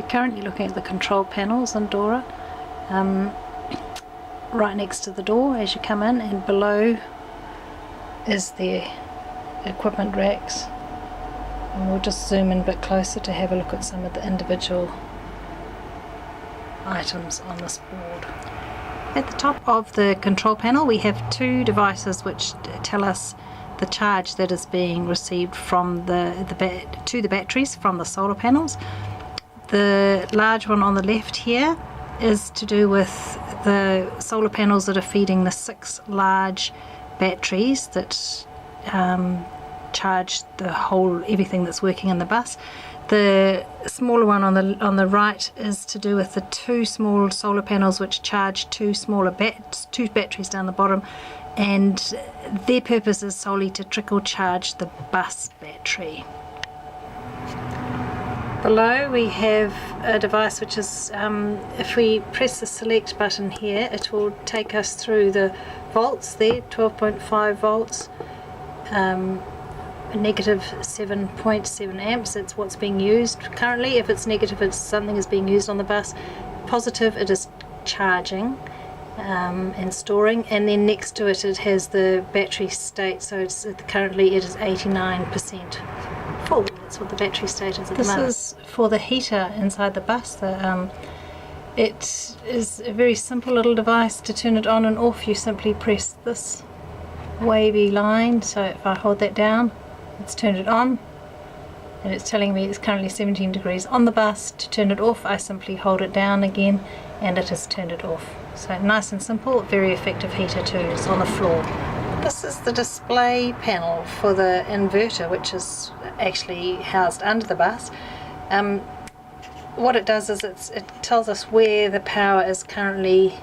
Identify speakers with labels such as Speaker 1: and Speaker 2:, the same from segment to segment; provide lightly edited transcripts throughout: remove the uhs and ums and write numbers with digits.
Speaker 1: We're currently looking at the control panels on Dora, right next to the door as you come in, and below is the equipment racks. And we'll just zoom in a bit closer to have a look at some of the individual items on this board. At the top of the control panel we have two devices which tell us the charge that is being received from to the batteries from the solar panels. The large one on the left here is to do with the solar panels that are feeding the 6 large batteries that charge everything that's working in the bus. The smaller one on the right is to do with the 2 small solar panels which charge 2 batteries down the bottom, and their purpose is solely to trickle charge the bus battery. Below we have a device which is, if we press the select button here, it will take us through the volts there, 12.5 volts, negative 7.7 amps. It's what's being used currently. If it's negative, it's something is being used on the bus. Positive, it is charging and storing, and then next to it has the battery state, so currently it is 89% full. That's what the battery state is at the moment. This is for the heater inside the bus. It is a very simple little device. To turn it on and off, you simply press this wavy line. So if I hold that down, it's turned it on, and it's telling me it's currently 17 degrees on the bus. To turn it off, I simply hold it down again and it has turned it off. So nice and simple, very effective heater too. It's on the floor. This is the display panel for the inverter, which is actually housed under the bus. What it does is it tells us where the power is currently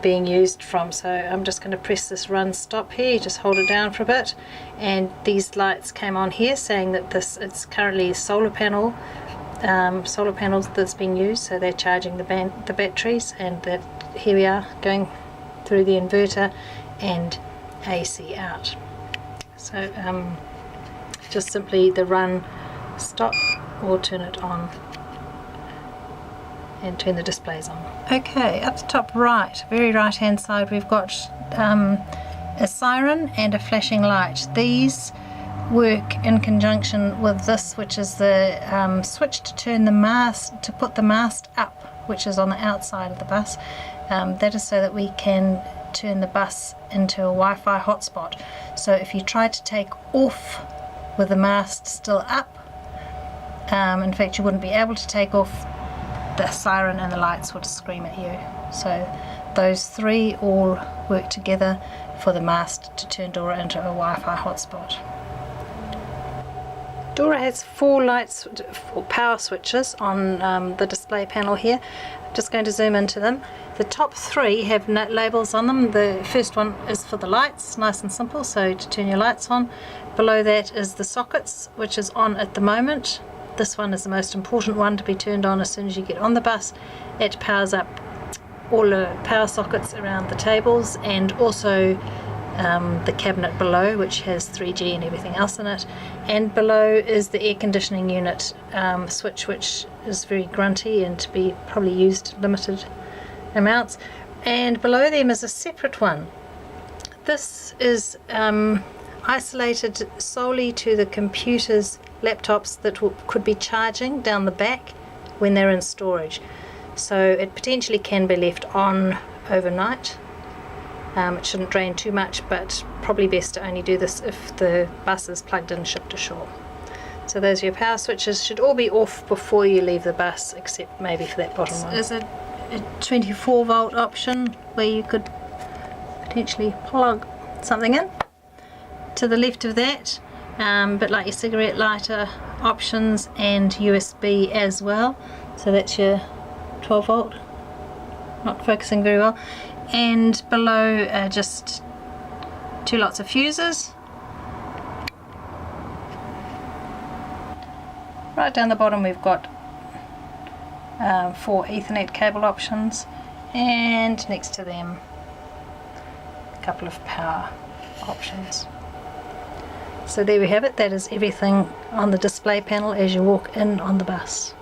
Speaker 1: being used from. So I'm just going to press this run stop here, just hold it down for a bit, and these lights came on here saying that it's currently a solar panels that's being used, so they're charging the batteries, and that here we are going through the inverter and AC out. So just simply the run stop or turn it on and turn the displays on. Okay, up the top right, very right hand side, we've got a siren and a flashing light. These work in conjunction with this, which is the switch to turn the mast, to put the mast up, which is on the outside of the bus. That is so that we can turn the bus into a Wi-Fi hotspot. So if you try to take off with the mast still up, in fact you wouldn't be able to take off. The siren and the lights would scream at you. So those 3 all work together for the mast to turn Dora into a Wi-Fi hotspot. Dora has 4 lights or power switches on the display panel here. I'm just going to zoom into them. The top 3 have labels on them. The first one is for the lights, nice and simple, so to turn your lights on. Below that is the sockets, which is on at the moment. This one is the most important one to be turned on as soon as you get on the bus. It powers up all the power sockets around the tables, and also the cabinet below, which has 3G and everything else in it. And below is the air conditioning unit switch, which is very grunty and to be probably used limited amounts. And below them is a separate one. This is isolated solely to the computers, laptops that could be charging down the back when they're in storage. So it potentially can be left on overnight. It shouldn't drain too much, but probably best to only do this if the bus is plugged in ship to shore. So those are your power switches. Should all be off before you leave the bus, except maybe for that bottom one. There's a 24 volt option where you could potentially plug something in. To the left of that, but like your cigarette lighter options and USB as well. So that's your 12 volt, not focusing very well. And below just 2 lots of fuses. Right down the bottom we've got 4 Ethernet cable options, and next to them a couple of power options. So there we have it. That is everything on the display panel as you walk in on the bus.